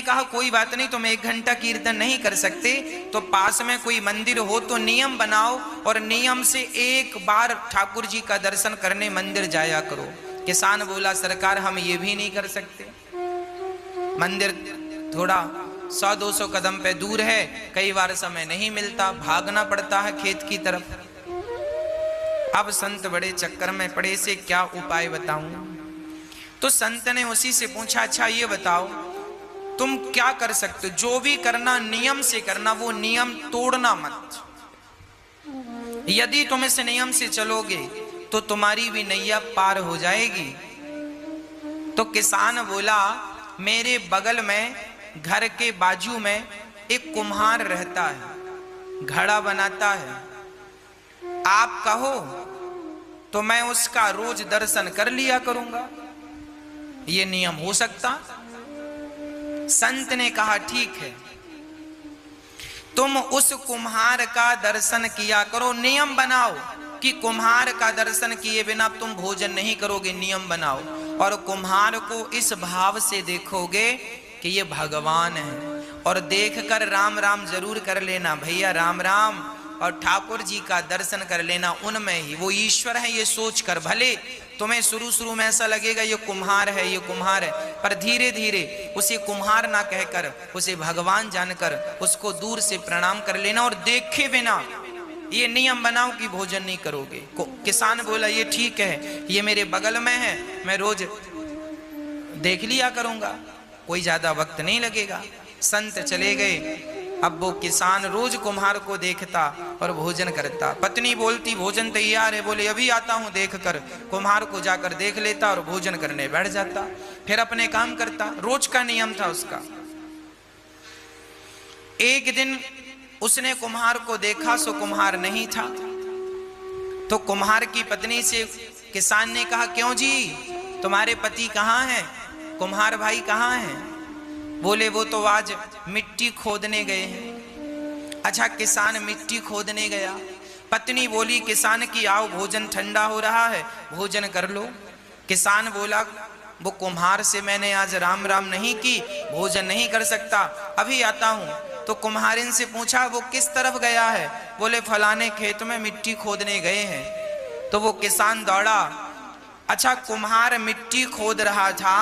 ने कहा कोई बात नहीं, तुम 1 घंटा कीर्तन नहीं कर सकते तो पास में कोई मंदिर हो तो नियम बनाओ और नियम से एक बार ठाकुर जी का दर्शन करने मंदिर जाया करो। किसान बोला सरकार हम ये भी नहीं कर सकते, मंदिर थोड़ा 100-200 कदम पे दूर है, कई बार समय नहीं मिलता, भागना पड़ता है खेत की तरफ। अब संत बड़े चक्कर में पड़े, से क्या उपाय बताऊं? तो संत ने उसी से पूछा अच्छा ये बताओ तुम क्या कर सकते हो, जो भी करना नियम से करना, वो नियम तोड़ना मत। यदि तुम इस नियम से चलोगे तो तुम्हारी भी नैया पार हो जाएगी। तो किसान बोला मेरे बगल में घर के बाजू में एक कुम्हार रहता है, घड़ा बनाता है, आप कहो तो मैं उसका रोज दर्शन कर लिया करूंगा, ये नियम हो सकता? संत ने कहा ठीक है, तुम उस कुम्हार का दर्शन किया करो, नियम बनाओ कि कुम्हार का दर्शन किए बिना तुम भोजन नहीं करोगे, नियम बनाओ। और कुम्हार को इस भाव से देखोगे कि ये भगवान है, और देखकर राम राम जरूर कर लेना भैया, राम राम, और ठाकुर जी का दर्शन कर लेना, उनमें ही वो ईश्वर है ये सोचकर। भले तुम्हें शुरू में ऐसा लगेगा ये कुम्हार है, ये कुम्हार है, पर धीरे धीरे उसे कुम्हार ना कहकर उसे भगवान जानकर उसको दूर से प्रणाम कर लेना, और देखे बिना ये नियम बनाओ कि भोजन नहीं करोगे। किसान बोला ये ठीक है, ये मेरे बगल में है, मैं रोज देख लिया करूंगा, कोई ज्यादा वक्त नहीं लगेगा। संत चले गए। अब वो किसान रोज कुम्हार को देखता और भोजन करता। पत्नी बोलती भोजन तैयार है, बोले अभी आता हूं देख कर। कुम्हार को जाकर देख लेता और भोजन करने बैठ जाता, फिर अपने काम करता, रोज का नियम था उसका। एक दिन उसने कुम्हार को देखा, सो कुम्हार नहीं था। तो कुम्हार की पत्नी से किसान ने कहा क्यों जी तुम्हारे पति कहाँ हैं, कुम्हार भाई कहाँ हैं? बोले वो तो आज मिट्टी खोदने गए हैं। अच्छा किसान मिट्टी खोदने गया। पत्नी बोली किसान की आओ भोजन ठंडा हो रहा है, भोजन कर लो। किसान बोला वो कुम्हार से मैंने आज राम राम नहीं की, भोजन नहीं कर सकता, अभी आता हूं। तो कुम्हारिन से पूछा वो किस तरफ गया है? बोले फलाने खेत में मिट्टी खोदने गए हैं। तो वो किसान दौड़ा। अच्छा कुम्हार मिट्टी खोद रहा था,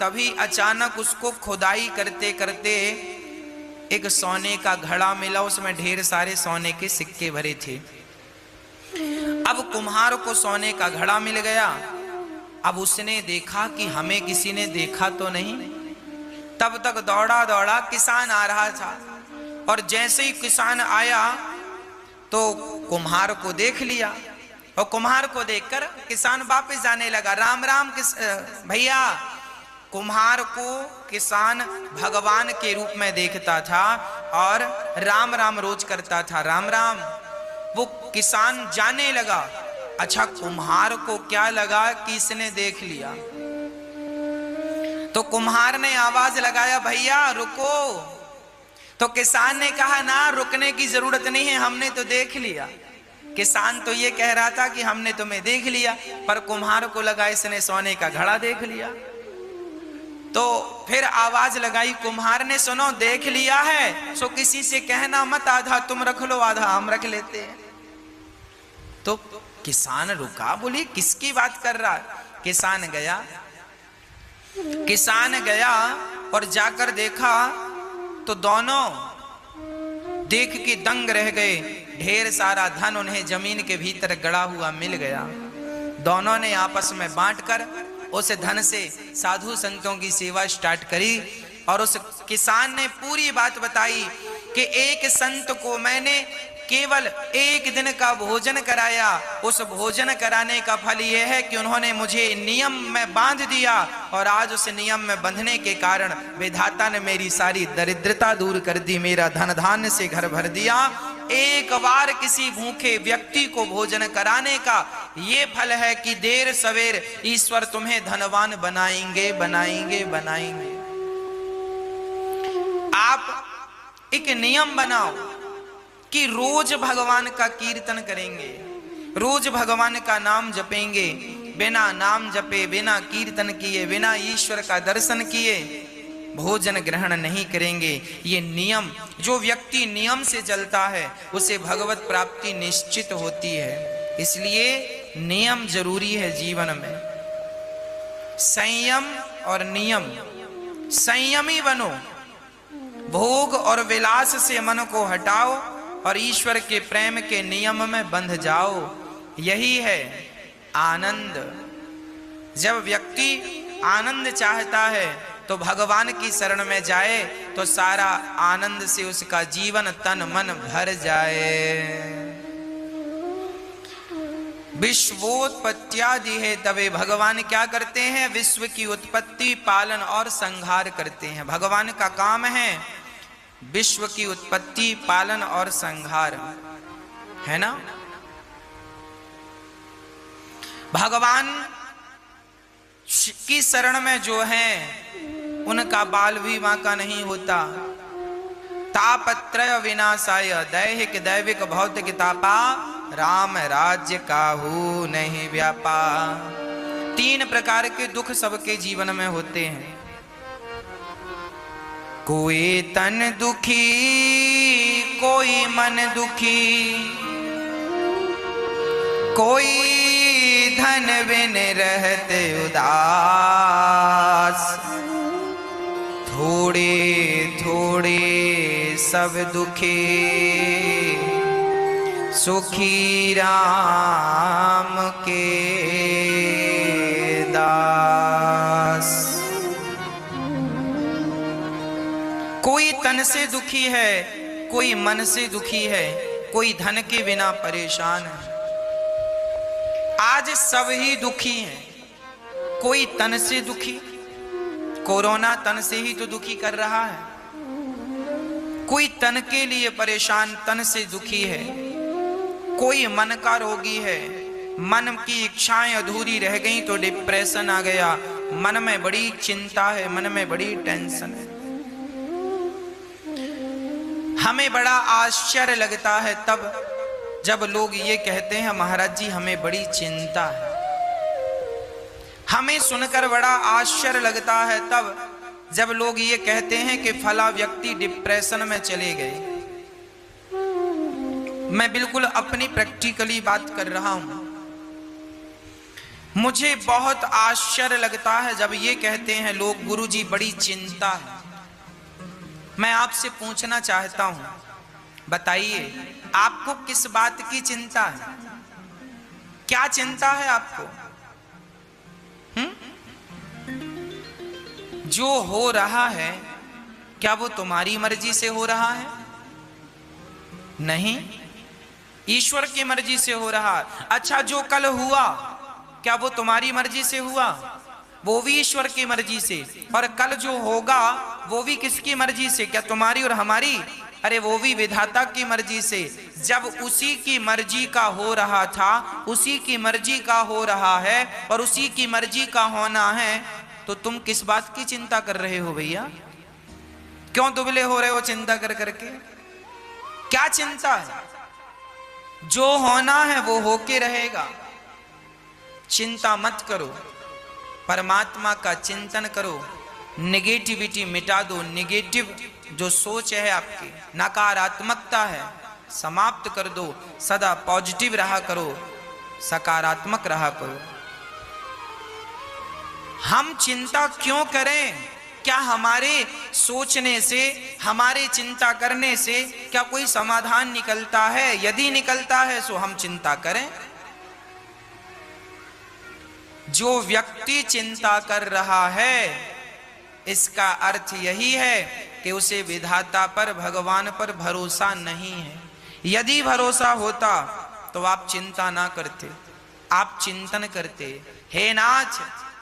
तभी अचानक उसको खुदाई करते करते एक सोने का घड़ा मिला, उसमें ढेर सारे सोने के सिक्के भरे थे। अब कुम्हार को सोने का घड़ा मिल गया। अब उसने देखा कि हमें किसी ने देखा तो नहीं। तब तक दौड़ा दौड़ा किसान आ रहा था, और जैसे ही किसान आया तो कुम्हार को देख लिया, और कुम्हार को देखकर किसान वापस जाने लगा। राम राम भैया। कुम्हार को किसान भगवान के रूप में देखता था और राम राम रोज करता था, राम राम। वो किसान जाने लगा। अच्छा कुम्हार को क्या लगा कि इसने देख लिया, तो कुम्हार ने आवाज लगाया भैया रुको। तो किसान ने कहा ना रुकने की जरूरत नहीं है, हमने तो देख लिया। किसान तो ये कह रहा था कि हमने तुम्हें देख लिया, पर कुम्हार को लगा इसने सोने का घड़ा देख लिया। तो फिर आवाज लगाई कुम्हार ने, सुनो देख लिया है सो किसी से कहना मत, आधा तुम रख लो आधा हम रख लेते हैं। तो किसान रुका, बोली किसकी बात कर रहा है? किसान गया और जाकर देखा तो दोनों देख के दंग रह गए। ढेर सारा धन उन्हें जमीन के भीतर गड़ा हुआ मिल गया। दोनों ने आपस में बांटकर उस धन से साधु संतों की सेवा स्टार्ट करी। और उस किसान ने पूरी बात बताई कि एक संत को मैंने केवल 1 दिन का भोजन कराया, उस भोजन कराने का फल यह है कि उन्होंने मुझे नियम में बांध दिया, और आज उस नियम में बंधने के कारण विधाता ने मेरी सारी दरिद्रता दूर कर दी, मेरा धन धान्य से घर भर दिया। एक बार किसी भूखे व्यक्ति को भोजन कराने का ये फल है कि देर सवेर ईश्वर तुम्हें धनवान बनाएंगे बनाएंगे बनाएंगे। आप एक नियम बनाओ कि रोज भगवान का कीर्तन करेंगे, रोज भगवान का नाम जपेंगे। बिना नाम जपे, बिना कीर्तन किए, बिना ईश्वर का दर्शन किए भोजन ग्रहण नहीं करेंगे। ये नियम, जो व्यक्ति नियम से चलता है उसे भगवत प्राप्ति निश्चित होती है। इसलिए नियम जरूरी है जीवन में। संयम और नियम। संयमी बनो, भोग और विलास से मन को हटाओ और ईश्वर के प्रेम के नियम में बंध जाओ। यही है आनंद। जब व्यक्ति आनंद चाहता है तो भगवान की शरण में जाए तो सारा आनंद से उसका जीवन तन मन भर जाए। विश्वोत्पत्त्यादि है तवे, भगवान क्या करते हैं? विश्व की उत्पत्ति, पालन और संहार करते हैं। भगवान का काम है विश्व की उत्पत्ति, पालन और संहार, है ना। भगवान की शरण में जो है उनका बाल भी बांका नहीं होता। तापत्रय विनाशाय, दैहिक दैविक भौतिक तापा, राम राज्य काहू नहीं व्यापा। 3 प्रकार के दुख सबके जीवन में होते हैं। कोई तन दुखी, कोई मन दुखी, कोई धन बिन रहते उदास। थोड़े थोड़े सब दुखी, सुखी राम के दास। कोई तन से दुखी है, कोई मन से दुखी है, कोई धन के बिना परेशान है। आज सब ही दुखी हैं। कोई तन से दुखी, कोरोना तन से ही तो दुखी कर रहा है। कोई तन के लिए परेशान, तन से दुखी है। कोई मन का रोगी है, मन की इच्छाएं अधूरी रह गई तो डिप्रेशन आ गया। मन में बड़ी चिंता है, मन में बड़ी टेंशन है। हमें बड़ा आश्चर्य लगता है तब जब लोग ये कहते हैं महाराज जी हमें बड़ी चिंता है। हमें सुनकर बड़ा आश्चर्य लगता है तब जब लोग ये कहते हैं कि फला व्यक्ति डिप्रेशन में चले गए। मैं बिल्कुल अपनी प्रैक्टिकली बात कर रहा हूं। मुझे बहुत आश्चर्य लगता है जब ये कहते हैं लोग गुरुजी बड़ी चिंता है। मैं आपसे पूछना चाहता हूं, बताइए आपको किस बात की चिंता है? क्या चिंता है आपको? जो हो रहा है क्या वो तुम्हारी मर्जी से हो रहा है? नहीं, ईश्वर की मर्जी से हो रहा है। अच्छा, जो कल हुआ क्या वो तुम्हारी मर्जी से हुआ? वो भी ईश्वर की मर्जी से। और कल जो होगा वो भी किसकी मर्जी से? क्या तुम्हारी और हमारी? अरे वो भी विधाता की मर्जी से। जब उसी की मर्जी का हो रहा था, उसी की मर्जी का हो रहा है और उसी की मर्जी का होना है, तो तुम किस बात की चिंता कर रहे हो भैया? क्यों दुबले हो रहे हो चिंता कर करके? क्या चिंता है? जो होना है वो होके रहेगा। चिंता मत करो, परमात्मा का चिंतन करो। नेगेटिविटी मिटा दो। नेगेटिव जो सोच है आपकी, नकारात्मकता है, समाप्त कर दो। सदा पॉजिटिव रहा करो, सकारात्मक रहा करो। हम चिंता क्यों करें? क्या हमारे सोचने से, हमारे चिंता करने से क्या कोई समाधान निकलता है? यदि निकलता है तो हम चिंता करें। जो व्यक्ति चिंता कर रहा है इसका अर्थ यही है कि उसे विधाता पर, भगवान पर भरोसा नहीं है। यदि भरोसा होता तो आप चिंता ना करते, आप चिंतन करते। हे नाथ,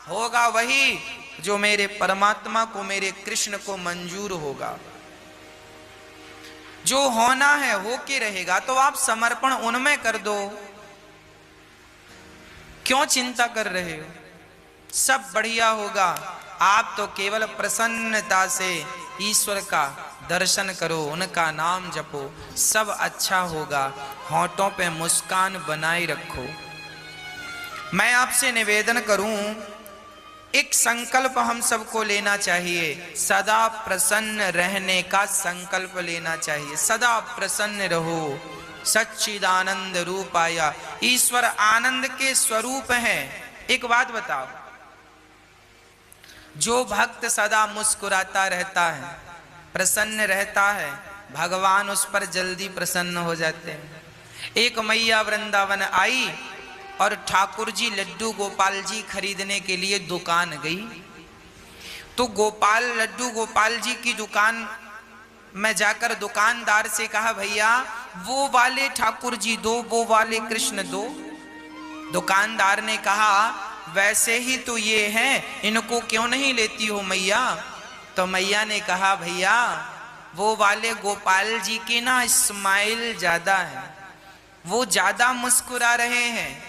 होगा वही जो मेरे परमात्मा को, मेरे कृष्ण को मंजूर होगा। जो होना है होके रहेगा, तो आप समर्पण उनमें कर दो। क्यों चिंता कर रहे हो? सब बढ़िया होगा। आप तो केवल प्रसन्नता से ईश्वर का दर्शन करो, उनका नाम जपो, सब अच्छा होगा। होठों पे मुस्कान बनाए रखो। मैं आपसे निवेदन करूं, एक संकल्प हम सबको लेना चाहिए, सदा प्रसन्न रहने का संकल्प लेना चाहिए। सदा प्रसन्न रहो। सच्चिदानंद रूपाया, ईश्वर आनंद के स्वरूप हैं। एक बात बताओ, जो भक्त सदा मुस्कुराता रहता है, प्रसन्न रहता है, भगवान उस पर जल्दी प्रसन्न हो जाते हैं। एक मैया वृंदावन आई और ठाकुर जी लड्डू गोपाल जी खरीदने के लिए दुकान गई। तो लड्डू गोपाल जी की दुकान में जाकर दुकानदार से कहा, भैया वो वाले ठाकुर जी दो, वो वाले कृष्ण दो। दुकानदार ने कहा, वैसे ही तो ये हैं, इनको क्यों नहीं लेती हो मैया? तो मैया ने कहा, भैया वो वाले गोपाल जी की ना स्माइल ज्यादा है, वो ज्यादा मुस्कुरा रहे हैं,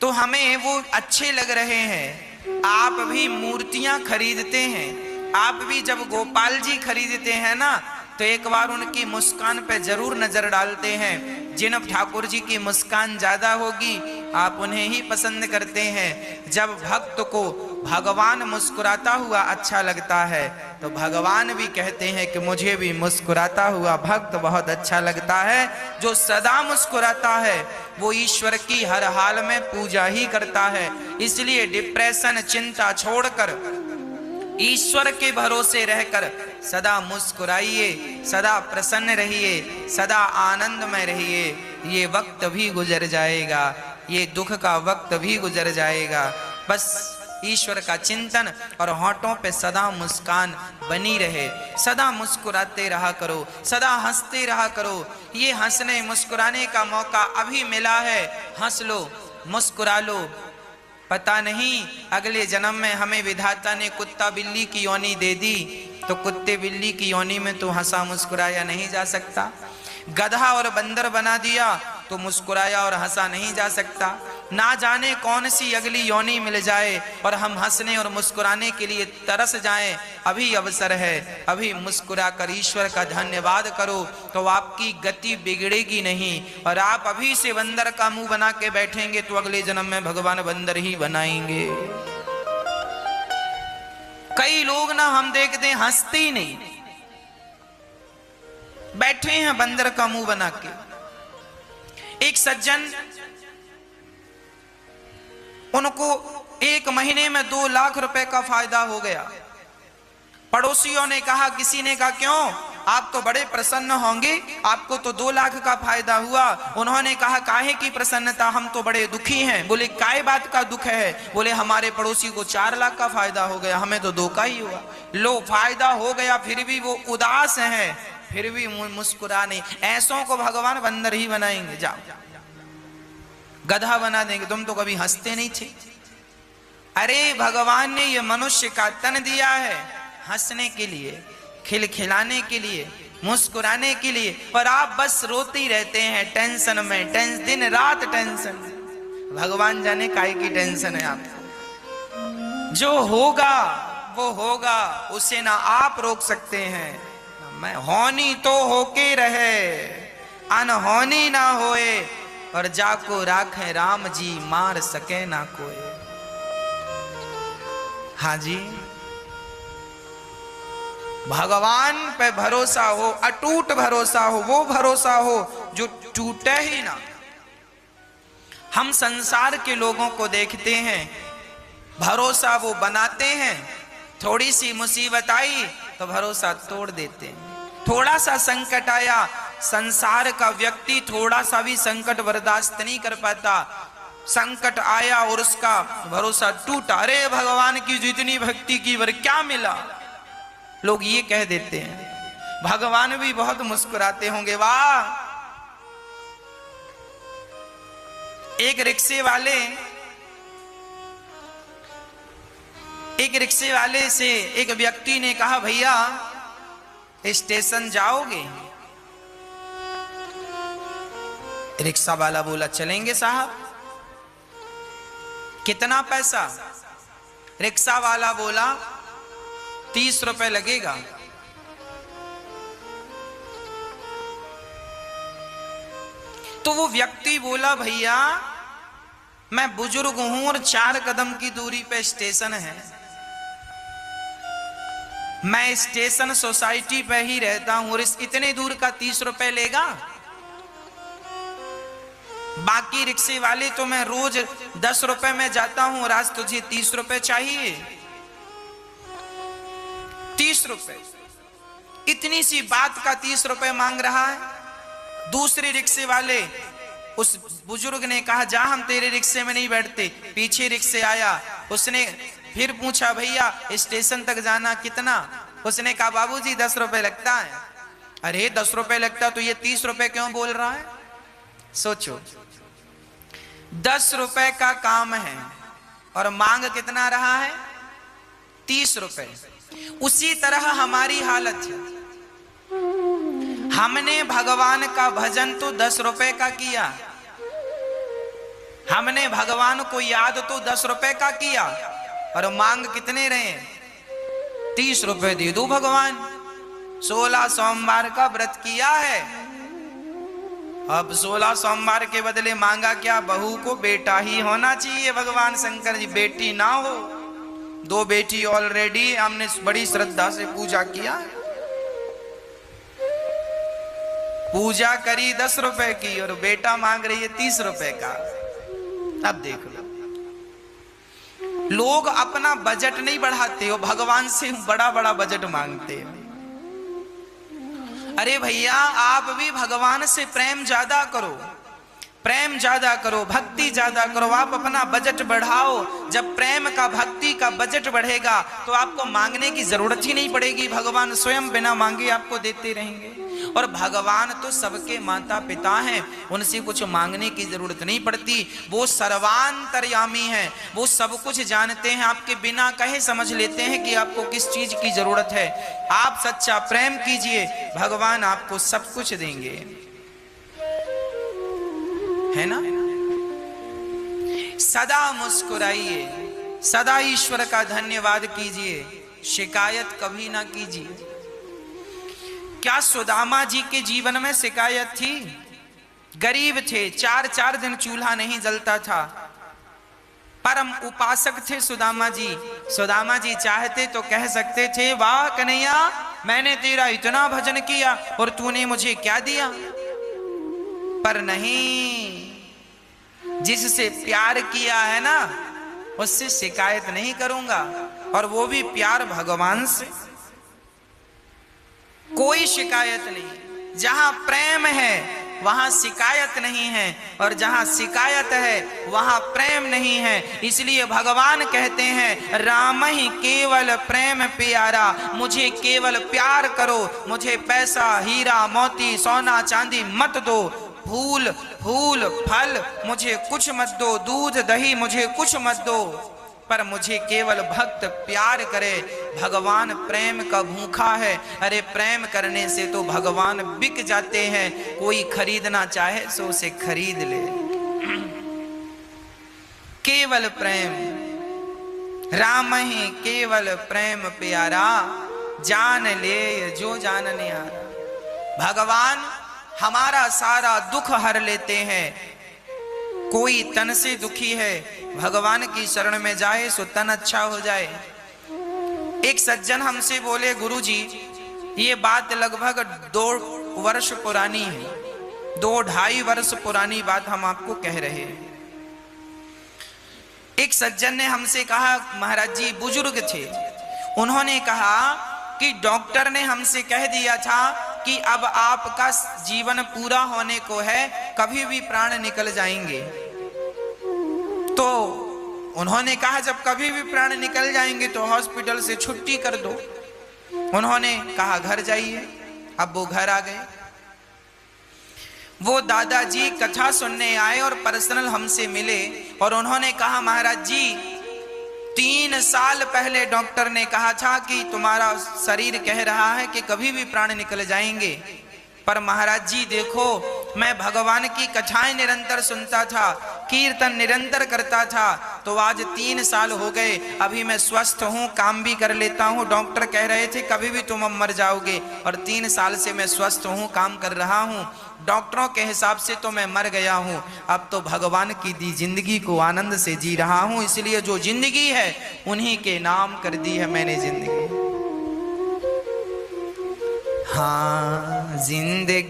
तो हमें वो अच्छे लग रहे हैं। आप भी मूर्तियां खरीदते हैं, आप भी जब गोपाल जी खरीदते हैं ना, तो एक बार उनकी मुस्कान पे जरूर नजर डालते हैं। जिन ठाकुर जी की मुस्कान ज्यादा होगी, आप उन्हें ही पसंद करते हैं। जब भक्त को भगवान मुस्कुराता हुआ अच्छा लगता है, तो भगवान भी कहते हैं कि मुझे भी मुस्कुराता हुआ भक्त बहुत अच्छा लगता है। जो सदा मुस्कुराता है वो ईश्वर की हर हाल में पूजा ही करता है। इसलिए डिप्रेशन, चिंता छोड़कर ईश्वर के भरोसे रहकर सदा मुस्कुराइए, सदा प्रसन्न रहिए, सदा आनंद में रहिए। ये वक्त भी गुजर जाएगा, ये दुख का वक्त भी गुजर जाएगा। बस ईश्वर का चिंतन और होठों पे सदा मुस्कान बनी रहे। सदा मुस्कुराते रहा करो, सदा हंसते रहा करो। ये हंसने मुस्कुराने का मौका अभी मिला है, हंस लो, मुस्कुरा लो। पता नहीं अगले जन्म में हमें विधाता ने कुत्ता बिल्ली की योनि दे दी, तो कुत्ते बिल्ली की योनि में तो हंसा मुस्कुराया नहीं जा सकता। गधा और बंदर बना दिया तो मुस्कुराया और हंसा नहीं जा सकता। ना जाने कौन सी अगली योनि मिल जाए और हम हंसने और मुस्कुराने के लिए तरस जाएं। अभी अवसर है, अभी मुस्कुरा कर ईश्वर का धन्यवाद करो, तो आपकी गति बिगड़ेगी नहीं। और आप अभी से बंदर का मुंह बना के बैठेंगे तो अगले जन्म में भगवान बंदर ही बनाएंगे। कई लोग ना हम देखते हैं हंसते ही नहीं, बैठे हैं बंदर का मुंह बना के। एक सज्जन, उनको 1 महीने में 2 लाख रुपए का फायदा हो गया। पड़ोसियों ने कहा, किसी ने कहा क्यों, आप तो बड़े प्रसन्न होंगे, आपको तो 2 लाख का फायदा हुआ। उन्होंने कहा, काहे की प्रसन्नता, हम तो बड़े दुखी हैं। बोले, काय बात का दुख है? बोले, हमारे पड़ोसी को 4 लाख का फायदा हो गया, हमें तो 2 का ही हुआ। लो, फायदा हो गया फिर भी वो उदास है, फिर भी मुस्कुरा नहीं। ऐसों को भगवान बंदर ही बनाएंगे। जाओ, गधा बना देंगे। तुम तो कभी हंसते नहीं थे। अरे भगवान ने ये मनुष्य का तन दिया है हंसने के लिए, खिलखिलाने के लिए, मुस्कुराने के लिए, पर आप बस रोते ही रहते हैं टेंशन में, दिन रात टेंशन। भगवान जाने काहे की टेंशन है आपको। जो होगा वो होगा, उसे ना आप रोक सकते हैं। मैं होनी तो होके रहे, अनहोनी ना होए, और जाको राखे राम जी, मार सके ना कोई। हाँ जी, भगवान पे भरोसा हो, अटूट भरोसा हो, वो भरोसा हो जो टूटे ही ना। हम संसार के लोगों को देखते हैं, भरोसा वो बनाते हैं, थोड़ी सी मुसीबत आई तो भरोसा तोड़ देते हैं। थोड़ा सा संकट आया, संसार का व्यक्ति थोड़ा सा भी संकट बर्दाश्त नहीं कर पाता। संकट आया और उसका भरोसा टूटा, अरे भगवान की जितनी भक्ति की वर क्या मिला, लोग ये कह देते हैं। भगवान भी बहुत मुस्कुराते होंगे। वाह, एक रिक्शे वाले से एक व्यक्ति ने कहा, भैया स्टेशन जाओगे? रिक्शा वाला बोला, चलेंगे साहब। कितना पैसा? रिक्शा वाला बोला, 30 रुपए लगेगा। तो वो व्यक्ति बोला, भैया मैं बुजुर्ग हूं और 4 कदम की दूरी पे स्टेशन है, मैं स्टेशन सोसाइटी पे ही रहता हूं और इस इतने दूर का 30 रुपए लेगा। बाकी रिक्शे वाले तो मैं रोज 10 रुपए में जाता हूं और आज तुझे 30 रुपए चाहिए। 30 रुपए, इतनी सी बात का 30 रुपए मांग रहा है। दूसरे रिक्शे वाले, उस बुजुर्ग ने कहा जा हम तेरे रिक्शे में नहीं बैठते। पीछे रिक्शे आया, उसने फिर पूछा भैया स्टेशन तक जाना कितना? उसने कहा बाबूजी 10 रुपए लगता है। अरे 10 रुपए लगता तो ये 30 रुपए क्यों बोल रहा है? सोचो, 10 रुपए का काम है और मांग कितना रहा है? 30 रुपए। उसी तरह हमारी हालत है। हमने भगवान का भजन तो 10 रुपए का किया, हमने भगवान को याद तो 10 रुपए का किया और मांग कितने रहे? 30 रुपए दे दो भगवान। 16 सोमवार का व्रत किया है, अब 16 सोमवार के बदले मांगा क्या? बहू को बेटा ही होना चाहिए। भगवान शंकर जी बेटी ना हो। 2 बेटी ऑलरेडी हमने बड़ी श्रद्धा से पूजा किया, पूजा करी 10 रुपए की और बेटा मांग रही है 30 रुपए का। अब देख लो, लोग अपना बजट नहीं बढ़ाते हो, भगवान से बड़ा बड़ा बजट मांगते हैं। अरे भैया आप भी भगवान से प्रेम ज्यादा करो, प्रेम ज्यादा करो, भक्ति ज्यादा करो। आप अपना बजट बढ़ाओ। जब प्रेम का, भक्ति का बजट बढ़ेगा तो आपको मांगने की जरूरत ही नहीं पड़ेगी। भगवान स्वयं बिना मांगे आपको देते रहेंगे। और भगवान तो सबके माता पिता हैं, उनसे कुछ मांगने की जरूरत नहीं पड़ती। वो सर्वांतर्यामी हैं, वो सब कुछ जानते हैं। आपके बिना कहे समझ लेते हैं कि आपको किस चीज की जरूरत है। आप सच्चा प्रेम कीजिए, भगवान आपको सब कुछ देंगे, है ना? सदा मुस्कुराइए, सदा ईश्वर का धन्यवाद कीजिए, शिकायत कभी ना कीजिए। क्या सुदामा जी के जीवन में शिकायत थी? गरीब थे, 4 दिन चूल्हा नहीं जलता था, परम उपासक थे सुदामा जी। सुदामा जी चाहते तो कह सकते थे वाह कन्हैया मैंने तेरा इतना भजन किया और तूने मुझे क्या दिया, पर नहीं, जिससे प्यार किया है ना उससे शिकायत नहीं करूंगा, और वो भी प्यार भगवान से। कोई शिकायत नहीं। जहां प्रेम है वहां शिकायत नहीं है, और जहां शिकायत है वहां प्रेम नहीं है। इसलिए भगवान कहते हैं राम ही केवल प्रेम प्यारा, मुझे केवल प्यार करो, मुझे पैसा हीरा मोती सोना चांदी मत दो, फूल फूल फल मुझे कुछ मत दो, दूध दही मुझे कुछ मत दो, पर मुझे केवल भक्त प्यार करे। भगवान प्रेम का भूखा है। अरे प्रेम करने से तो भगवान बिक जाते हैं। कोई खरीदना चाहे सो उसे खरीद ले। केवल प्रेम, राम ही केवल प्रेम प्यारा, जान ले जो जानने हारा। भगवान हमारा सारा दुख हर लेते हैं। कोई तन से दुखी है, भगवान की शरण में जाए सो तन अच्छा हो जाए। एक सज्जन हमसे बोले गुरुजी, ये बात लगभग 2 वर्ष पुरानी है, 2-2.5 वर्ष पुरानी बात हम आपको कह रहे हैं। एक सज्जन ने हमसे कहा, महाराज जी बुजुर्ग थे, उन्होंने कहा कि डॉक्टर ने हमसे कह दिया था कि अब आपका जीवन पूरा होने को है, कभी भी प्राण निकल जाएंगे। तो उन्होंने कहा जब कभी भी प्राण निकल जाएंगे तो हॉस्पिटल से छुट्टी कर दो। उन्होंने कहा घर जाइए। अब वो घर आ गए। वो दादाजी कथा सुनने आए और पर्सनल हमसे मिले और उन्होंने कहा महाराज जी 3 साल पहले डॉक्टर ने कहा था कि तुम्हारा शरीर कह रहा है कि कभी भी प्राण निकल जाएंगे, पर महाराज जी देखो मैं भगवान की कथाएं निरंतर सुनता था, कीर्तन निरंतर करता था, तो आज 3 साल हो गए, अभी मैं स्वस्थ हूँ, काम भी कर लेता हूँ। डॉक्टर कह रहे थे कभी भी तुम अब मर जाओगे, और 3 साल से मैं स्वस्थ हूँ, काम कर रहा हूँ। डॉक्टरों के हिसाब से तो मैं मर गया हूँ, अब तो भगवान की दी जिंदगी को आनंद से जी रहा हूँ। इसलिए जो जिंदगी है उन्हीं के नाम कर दी है मैंने जिंदगी। हाँ, जिंदगी